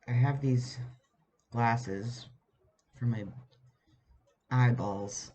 I have these glasses for my eyeballs,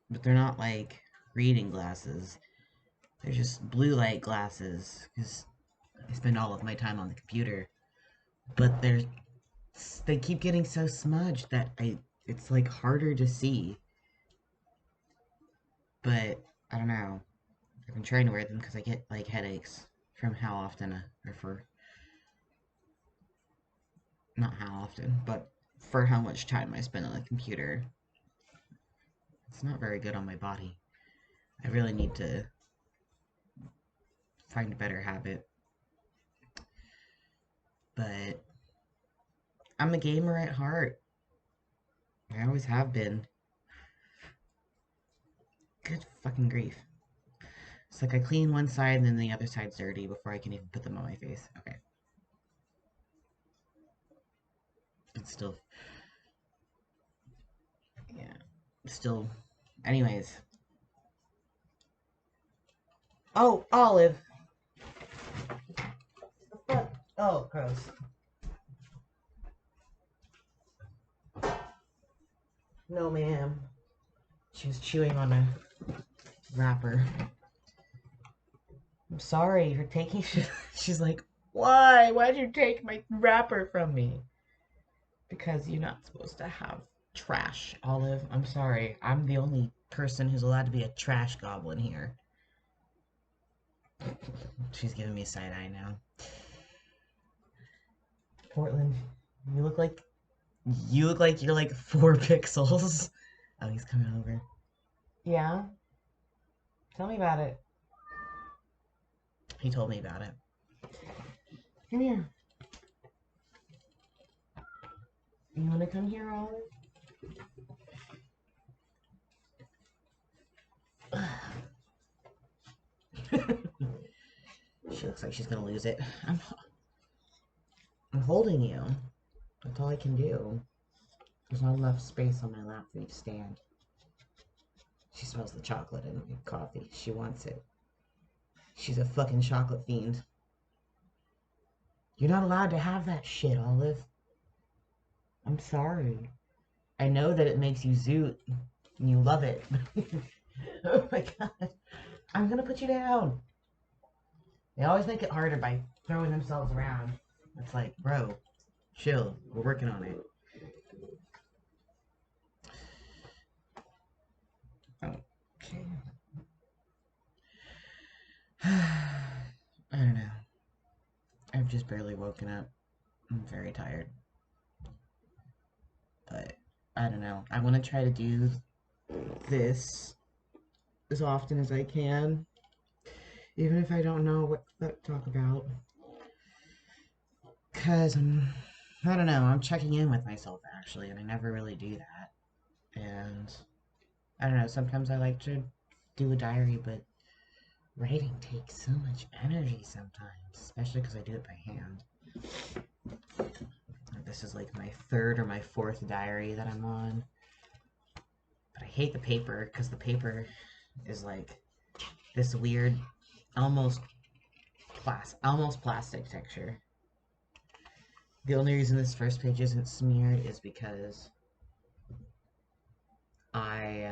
but they're not like reading glasses. They're just blue light glasses because I spend all of my time on the computer. But they keep getting so smudged that it's like harder to see. But I don't know. I've been trying to wear them because I get like headaches from how often, or for not how often, but for how much time I spend on the computer. It's not very good on my body. I really need to find a better habit. But I'm a gamer at heart. I always have been. Good fucking grief. It's like I clean one side and then the other side's dirty before I can even put them on my face. Okay. It's still, yeah. Still, anyways. Oh, Olive. Oh, gross. No, ma'am. She was chewing on a wrapper. I'm sorry for taking. She's like, why? Why'd you take my wrapper from me? Because you're not supposed to have trash, Olive. I'm sorry. I'm the only person who's allowed to be a trash goblin here. She's giving me a side eye now. Portland, you look like you're like 4 pixels. Oh, he's coming over. Yeah? Tell me about it. He told me about it. Come here. You wanna come here, Olive? She looks like she's gonna lose it. I'm holding you. That's all I can do. There's not enough space on my lap for you to stand. She smells the chocolate in my coffee. She wants it. She's a fucking chocolate fiend. You're not allowed to have that shit, Olive. I'm sorry. I know that it makes you zoot and you love it. Oh my god. I'm gonna put you down. They always make it harder by throwing themselves around. It's like, bro, chill. We're working on it. Okay. I don't know. I've just barely woken up. I'm very tired. But I don't know. I want to try to do this as often as I can, even if I don't know what to talk about. Because I don't know, I'm checking in with myself actually, and I never really do that. And I don't know, sometimes I like to do a diary, but writing takes so much energy sometimes, especially because I do it by hand. This is like my third or my fourth diary that I'm on. But I hate the paper because the paper is like this weird, almost plastic texture. The only reason this first page isn't smeared is because I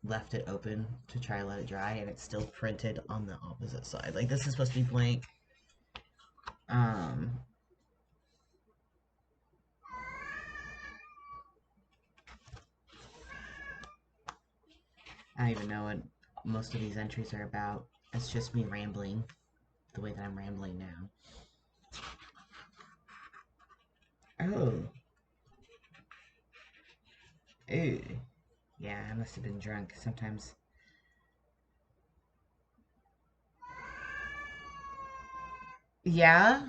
left it open to try to let it dry, and it's still printed on the opposite side. Like this is supposed to be blank. Um, I don't even know what most of these entries are about. It's just me rambling the way that I'm rambling now. Oh. Ew. Yeah, I must have been drunk. Sometimes. Yeah?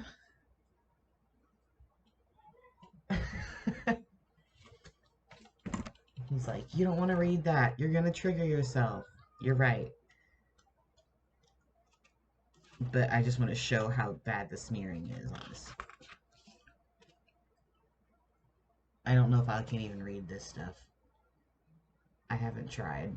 He's like, you don't want to read that. You're going to trigger yourself. You're right. But I just want to show how bad the smearing is on this. I don't know if I can even read this stuff. I haven't tried.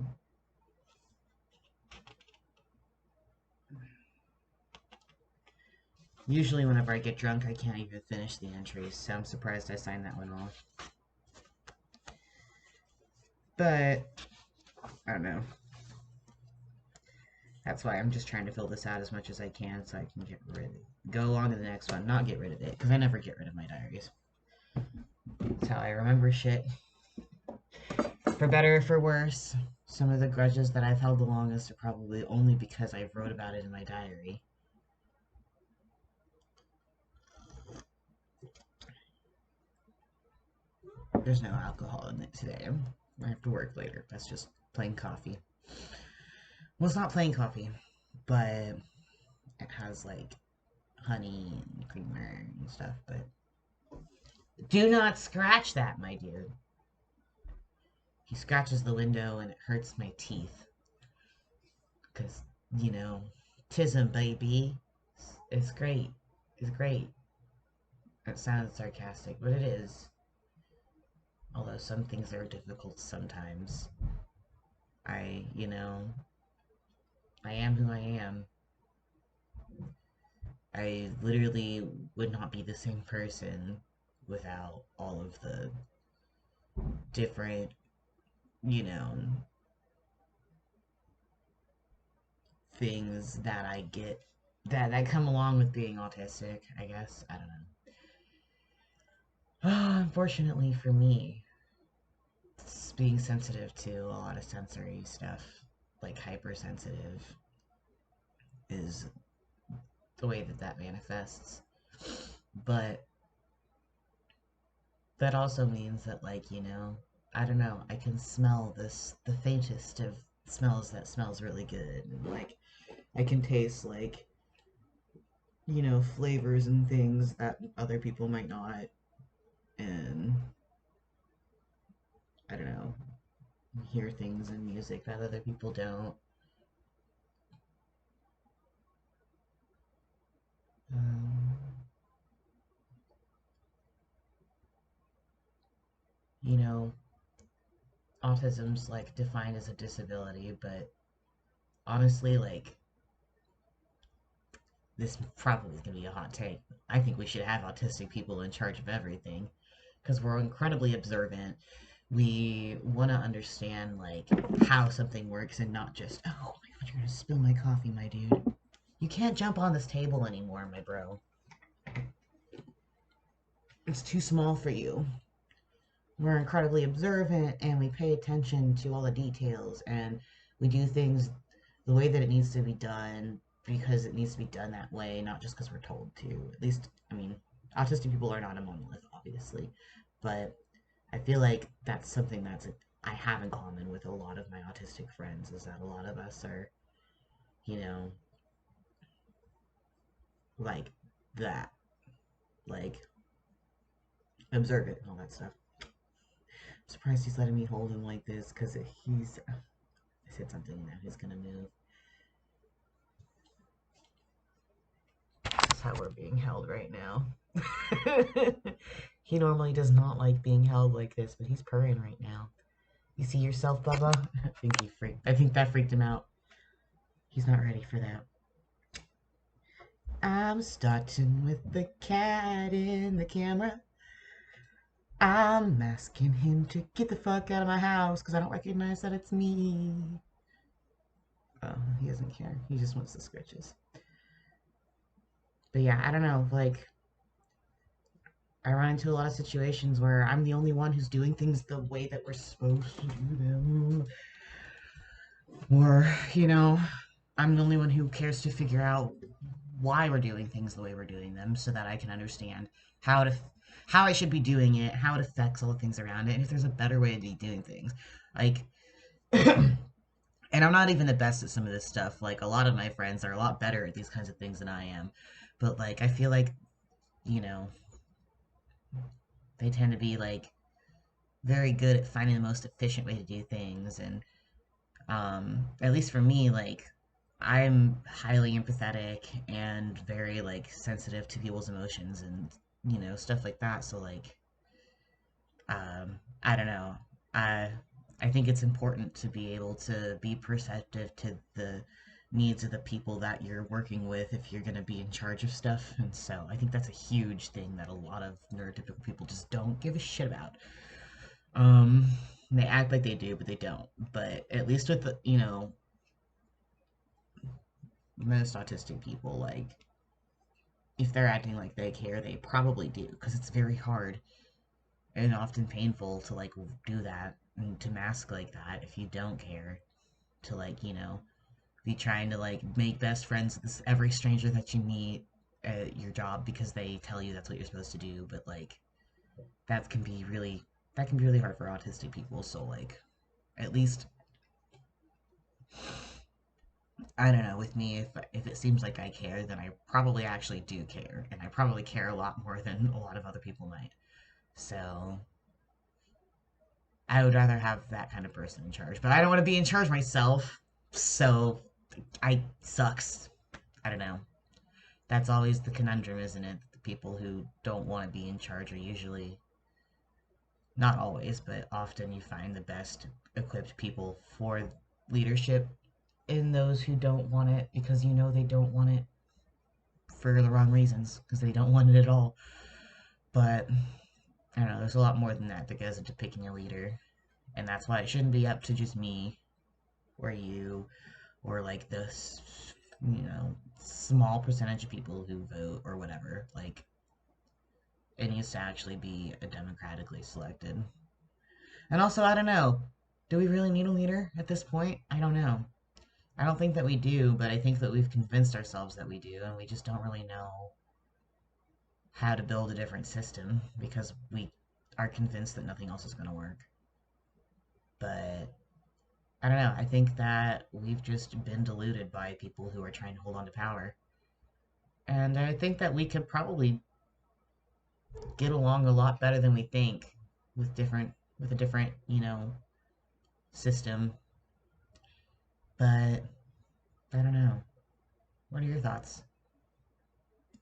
Usually whenever I get drunk, I can't even finish the entries, so I'm surprised I signed that one off. But, I don't know. That's why I'm just trying to fill this out as much as I can so I can get rid of it. Go on to the next one, not get rid of it, because I never get rid of my diaries. That's how I remember shit. For better or for worse, some of the grudges that I've held the longest are probably only because I wrote about it in my diary. There's no alcohol in it today. I have to work later. That's just plain coffee. Well, it's not plain coffee, but it has like honey and creamer and stuff. But do not scratch that, my dude. He scratches the window and it hurts my teeth. Because, you know, tism, baby. It's great. It's great. It sounds sarcastic, but it is. Although some things are difficult sometimes. You know, I am who I am. I literally would not be the same person without all of the different, you know, things that I get that come along with being autistic, I guess. I don't know. Unfortunately for me, it's being sensitive to a lot of sensory stuff, like hypersensitive, is the way that manifests. But that also means that, like, you know, I don't know, I can smell the faintest of smells that smells really good. And, like, I can taste, like, you know, flavors and things that other people might not. And, I don't know, hear things in music that other people don't. Um, you know, autism's, like, defined as a disability, but honestly, like, this probably is going to be a hot take. I think we should have autistic people in charge of everything because we're incredibly observant. We want to understand like how something works and not just, oh my god, you're going to spill my coffee, my dude. You can't jump on this table anymore, my bro. It's too small for you. We're incredibly observant and we pay attention to all the details and we do things the way that it needs to be done because it needs to be done that way, not just because we're told to. At least, I mean, autistic people are not a monolith, obviously, but I feel like that's something I have in common with a lot of my autistic friends is that a lot of us are, you know, like that, like observant and all that stuff. I'm surprised he's letting me hold him like this because I said something and now he's gonna move. That's how we're being held right now. He normally does not like being held like this, but he's purring right now. You see yourself, Bubba? I think that freaked him out. He's not ready for that. I'm starting with the cat in the camera. I'm asking him to get the fuck out of my house because I don't recognize that it's me. Oh, he doesn't care. He just wants the scratches. But yeah, I don't know. Like, I run into a lot of situations where I'm the only one who's doing things the way that we're supposed to do them. Or, you know, I'm the only one who cares to figure out why we're doing things the way we're doing them so that I can understand how to how I should be doing it, how it affects all the things around it, and if there's a better way to be doing things. Like and I'm not even the best at some of this stuff. Like a lot of my friends are a lot better at these kinds of things than I am. But like I feel like, you know, they tend to be like very good at finding the most efficient way to do things and at least for me, like I'm highly empathetic and very like sensitive to people's emotions and you know stuff like that. So like, I don't know. I I think it's important to be able to be perceptive to the needs of the people that you're working with if you're going to be in charge of stuff. And so I think that's a huge thing that a lot of neurotypical people just don't give a shit about. Um, they act like they do, but they don't. But at least with the, most autistic people, like if they're acting like they care, they probably do because it's very hard and often painful to like do that and to mask like that if you don't care. To like be trying to like make best friends with every stranger that you meet at your job because they tell you that's what you're supposed to do, but like that can be really that can be really hard for autistic people. So like at least I don't know, with me, if it seems like I care, then I probably actually do care, and I probably care a lot more than a lot of other people might. So I would rather have that kind of person in charge, but I don't want to be in charge myself. So I sucks. I don't know. That's always the conundrum, isn't it? The people who don't want to be in charge are usually, not always, but often you find the best equipped people for leadership in those who don't want it because they don't want it for the wrong reasons because they don't want it at all. But I don't know, there's a lot more than that goes into picking a leader. And that's why it shouldn't be up to just me or you or like this, small percentage of people who vote or whatever. Like, it needs to actually be a democratically selected. And also, I don't know. Do we really need a leader at this point? I don't know. I don't think that we do, but I think that we've convinced ourselves that we do, and we just don't really know how to build a different system because we are convinced that nothing else is going to work. But I don't know. I think that we've just been deluded by people who are trying to hold on to power. And I think that we could probably get along a lot better than we think with a different, system. But I don't know. What are your thoughts?